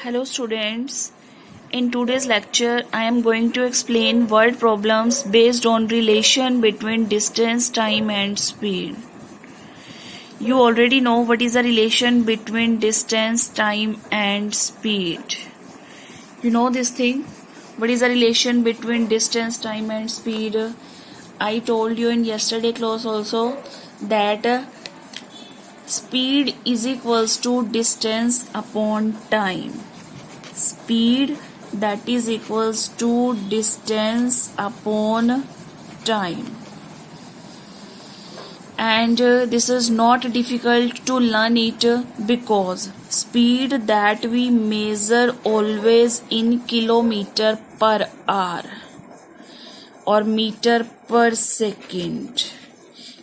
Hello students, in today's lecture I am going to explain word problems based on relation between distance, time and speed. You already know what is the relation between distance, time and speed. You know this thing? What is the relation between distance, time and speed? I told you in yesterday class also that speed is equals to distance upon time. Speed that is equals to distance upon time. And this is not difficult to learn it because speed that we measure always in kilometer per hour or meter per second.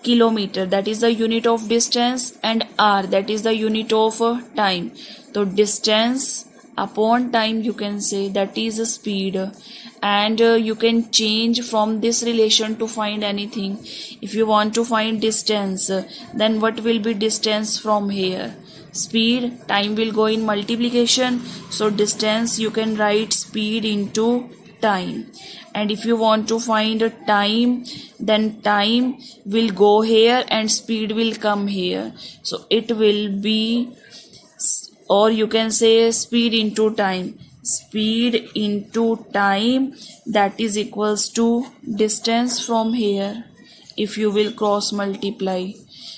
Kilometer that is the unit of distance and hour that is the unit of time. So distance upon time you can say that is a speed, and you can change from this relation to find anything. If you want to find distance, then what will be distance from here? Speed, time will go in multiplication, so distance you can write speed into time. And if you want to find a time, then time will go here and speed will come here, so it will be, or you can say speed into time. Speed into time that is equals to distance from here if you will cross multiply.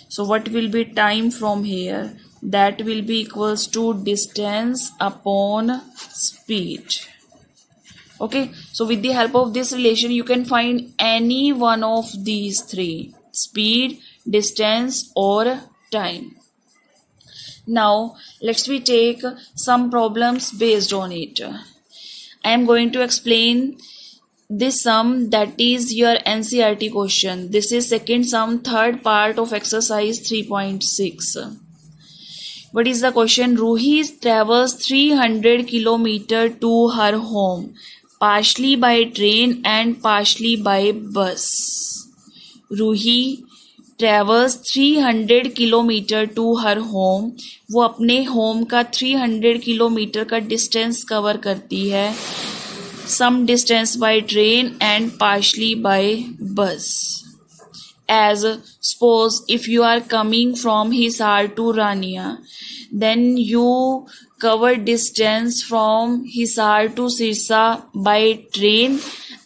So what will be time from here? That will be equals to distance upon speed. Okay, so with the help of this relation you can find any one of these three: speed, distance or time. Now let's we take some problems based on it. I am going to explain this sum, that is your NCERT question. This is second sum, third part of exercise 3.6. What is the question? Ruhi travels 300 km to her home, partially by train and partially by bus. Ruhi travels 300 kilometre to her home. वो अपने home का 300 kilometre का distance cover करती है. Some distance by train and partially by bus. As suppose if you are coming from Hisar to Rania, then you cover distance from Hisar to Sirsa by train,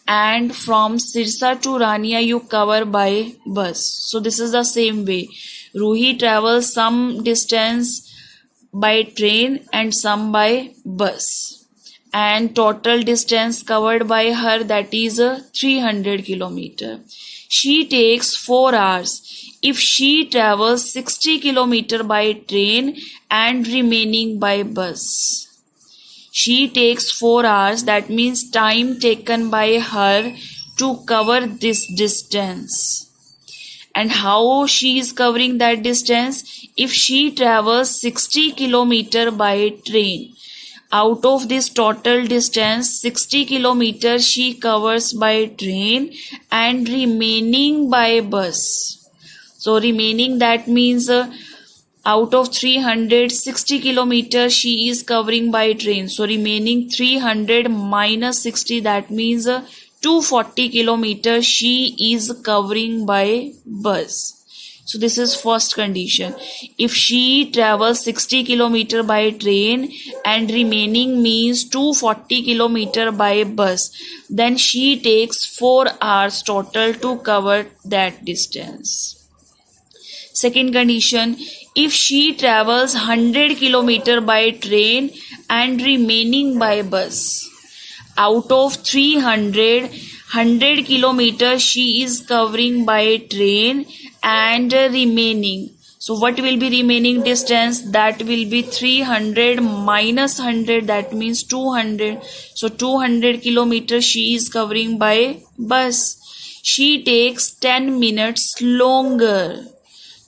and from Sirsa to Rania you cover by bus. So this is the same way. Ruhi travels some distance by train and some by bus, and total distance covered by her, that is 300 kilometer. She takes 4 hours if she travels 60 kilometer by train and remaining by bus. She takes 4 hours, that means time taken by her to cover this distance. And how she is covering that distance? If she travels 60 kilometer by train, out of this total distance 60 kilometers she covers by train and remaining by bus. So remaining, that means out of 360 kilometers she is covering by train, so remaining 300 minus 60, that means 240 kilometers she is covering by bus. So this is first condition. If she travels 60 kilometer by train and remaining means 240 kilometer by bus, then she takes 4 hours total to cover that distance. Second condition, if she travels 100 kilometer by train and remaining by bus, out of 300, 100 kilometers she is covering by train and remaining. So what will be remaining distance? That will be 300 minus 100, that means 200. So 200 kilometers she is covering by bus. She takes 10 minutes longer.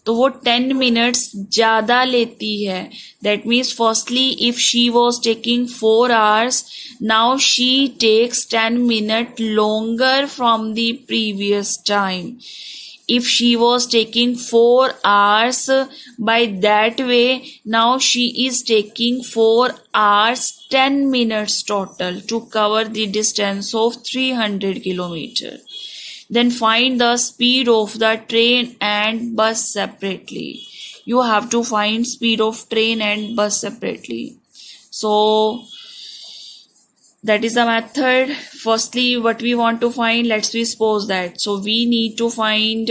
तो वो 10 minutes ज़्यादा लेती है. That means firstly if she was taking 4 hours, now she takes 10 minutes longer from the previous time. If she was taking 4 hours by that way, now she is taking 4 hours 10 minutes total to cover the distance of 300 kilometers. Then find the speed of the train and bus separately. You have to find speed of train and bus separately. So that is the method. Firstly, what we want to find, let's we suppose that. So we need to find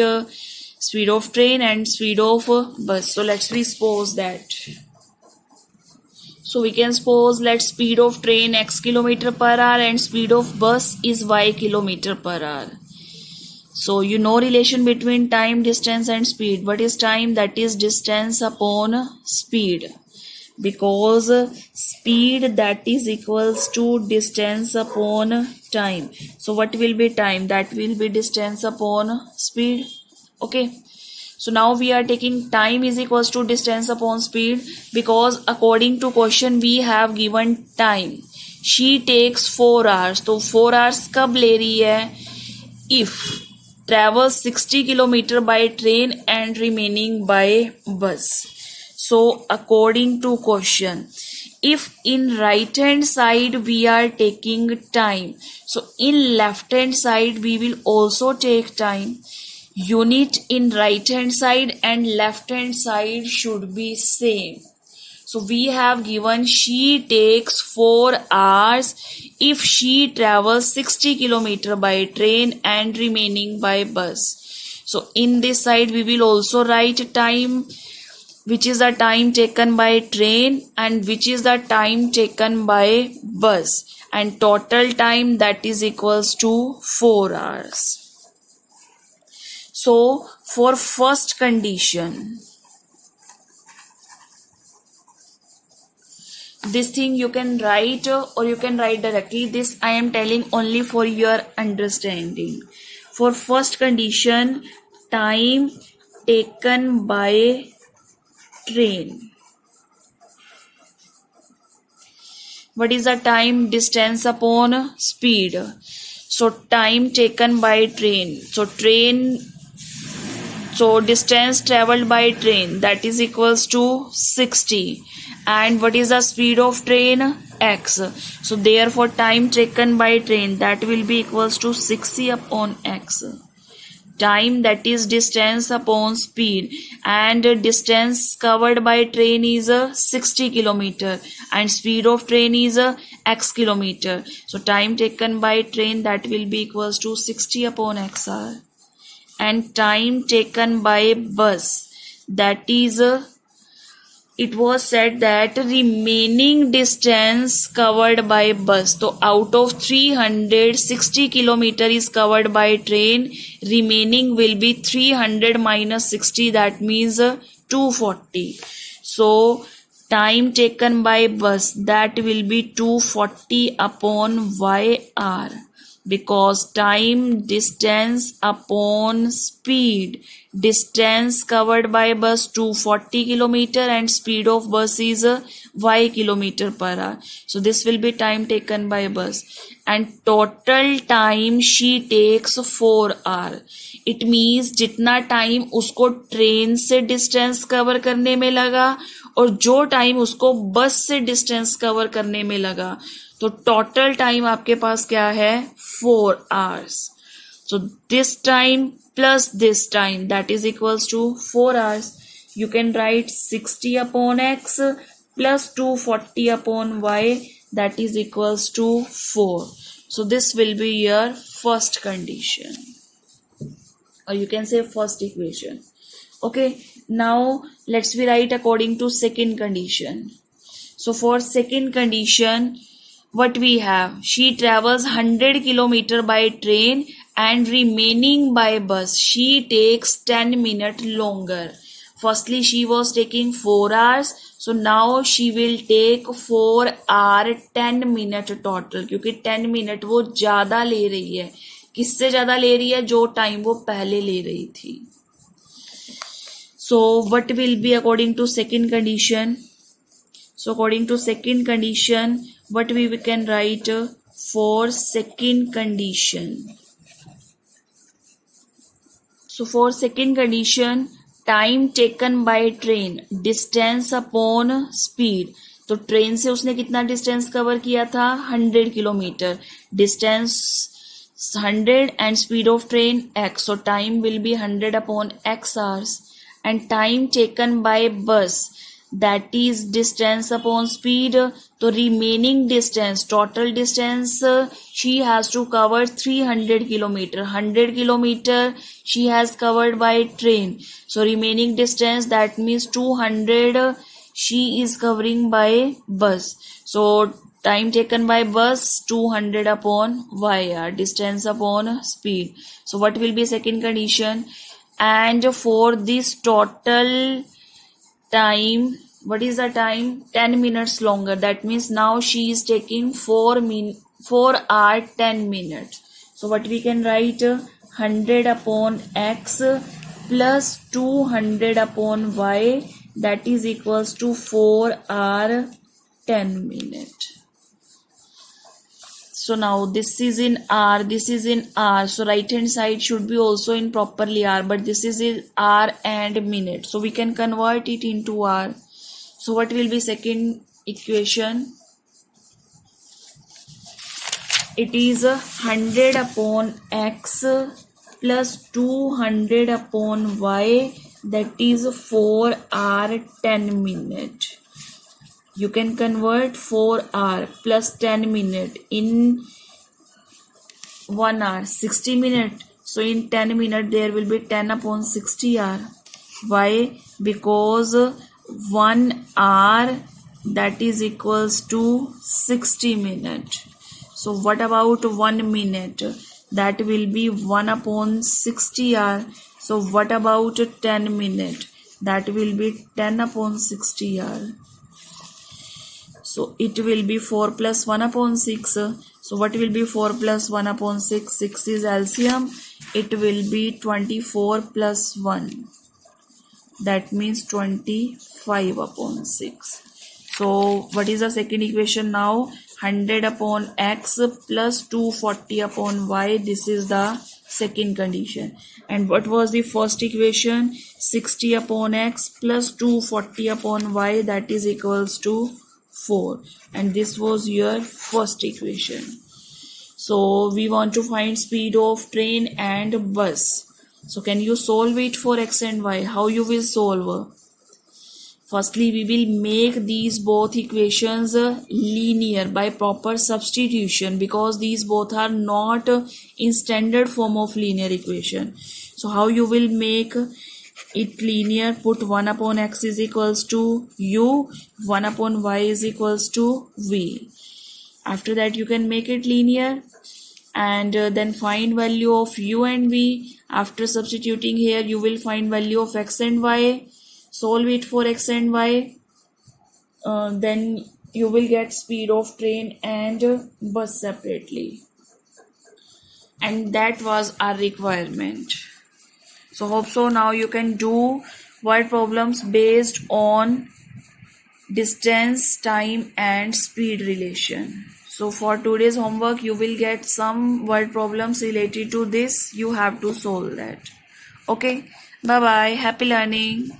speed of train and speed of bus. So let's we suppose that. So we can suppose, let speed of train x kilometer per hour and speed of bus is y kilometer per hour. So you know relation between time, distance and speed. What is time? That is distance upon speed. Because speed, that is equals to distance upon time. So what will be time? That will be distance upon speed. Okay. So now we are taking time is equals to distance upon speed, because according to question we have given time. She takes 4 hours. तो 4 hours कब ले रही है? If travels 60 kilometer by train and remaining by bus. So according to question, if in right hand side we are taking time, so in left hand side we will also take time. Unit in right hand side and left hand side should be same. So we have given she takes 4 hours if she travels 60 kilometer by train and remaining by bus. So in this side we will also write time, which is the time taken by train and which is the time taken by bus, and total time that is equals to 4 hours. So for first condition, this thing you can write or you can write directly. This I am telling only for your understanding. For first condition, time taken by train. What is the time? Distance upon speed. So time taken by train. So distance traveled by train, that is equals to 60. And what is the speed of train? X. So therefore time taken by train, that will be equals to 60 upon x. Time, that is distance upon speed, and distance covered by train is 60 kilometer and speed of train is x kilometer. So time taken by train, that will be equals to 60 upon xr. And time taken by bus, that is it was said that remaining distance covered by bus. So out of 360 kilometer is covered by train, remaining will be 300 minus 60, that means 240. So time taken by bus, that will be 240 upon yr, because time distance upon speed, distance covered by bus 240 kilometer and speed of bus is y kilometer per hour. So this will be time taken by bus, and total time she takes 4 hour. It means जितना time उसको train से distance cover करने में लगा और जो time उसको बस से डिस्टेंस कवर करने में लगा, तो टोटल टाइम आपके पास क्या है? 4 hours. So this time plus this time, that is equals to 4 hours. You can write 60 upon x plus 240 upon y, that is equals to 4. So this will be your first condition, or you can say first equation. Okay, now let's we write according to second condition. So for second condition, what we have? She travels 100 kilometer by train and remaining by bus. She takes 10 minutes longer. Firstly, she was taking 4 hours. So now she will take 4 hour 10 minute total. क्योंकि 10 minute वो ज़्यादा ले रही है. किससे ज़्यादा ले रही है? जो टाइम वो पहले ले रही थी. So what will be according to second condition? So according to second condition, what we can write for second condition? So for second condition, time taken by train, distance upon speed. तो train से उसने कितना distance cover किया था? 100 kilometre. Distance 100 and speed of train x. So time will be 100 upon x hours. And time taken by bus, that is distance upon speed. तो remaining distance, total distance, she has to cover 300 kilometer. 100 kilometer she has covered by train. So remaining distance, that means 200 she is covering by bus. So time taken by bus 200 upon y, distance upon speed. So what will be second condition? And for this total time, what is the time? 10 minutes longer. That means now she is taking 4 hour 10 minutes. So what we can write? 100 upon x plus 200 upon y, that is equals to 4 hour 10 minutes. So now this is in R, this is in R. So right hand side should be also in properly R, but this is in R and minute. So we can convert it into R. So what will be second equation? It is 100 upon x plus 200 upon y, that is 4 hour 10 minute. You can convert 4 hour plus 10 minute in 1 hour, 60 minute. So in 10 minute there will be 10 upon 60 hour. Why? Because 1 hour, that is equals to 60 minute. So what about 1 minute? That will be 1 upon 60 hour. So what about 10 minute? That will be 10 upon 60 hour. So it will be 4 plus 1 upon 6. So what will be 4 plus 1 upon 6? 6 is LCM. It will be 24 plus 1. That means 25 upon 6. So what is the second equation now? 100 upon x plus 240 upon y. This is the second condition. And what was the first equation? 60 upon x plus 240 upon y, that is equals to 4. And this was your first equation. So we want to find speed of train and bus. So can you solve it for x and y? How you will solve? Firstly, we will make these both equations linear by proper substitution, because these both are not in standard form of linear equation. So how you will make it linear? Put 1 upon x is equals to u, 1 upon y is equals to v. After that you can make it linear, and then find value of u and v. After substituting here, you will find value of x and y. Solve it for x and y. Then you will get speed of train and bus separately. And that was our requirement. So hope so now you can do word problems based on distance, time and speed relation. So for today's homework, you will get some word problems related to this. You have to solve that. Okay. Bye bye. Happy learning.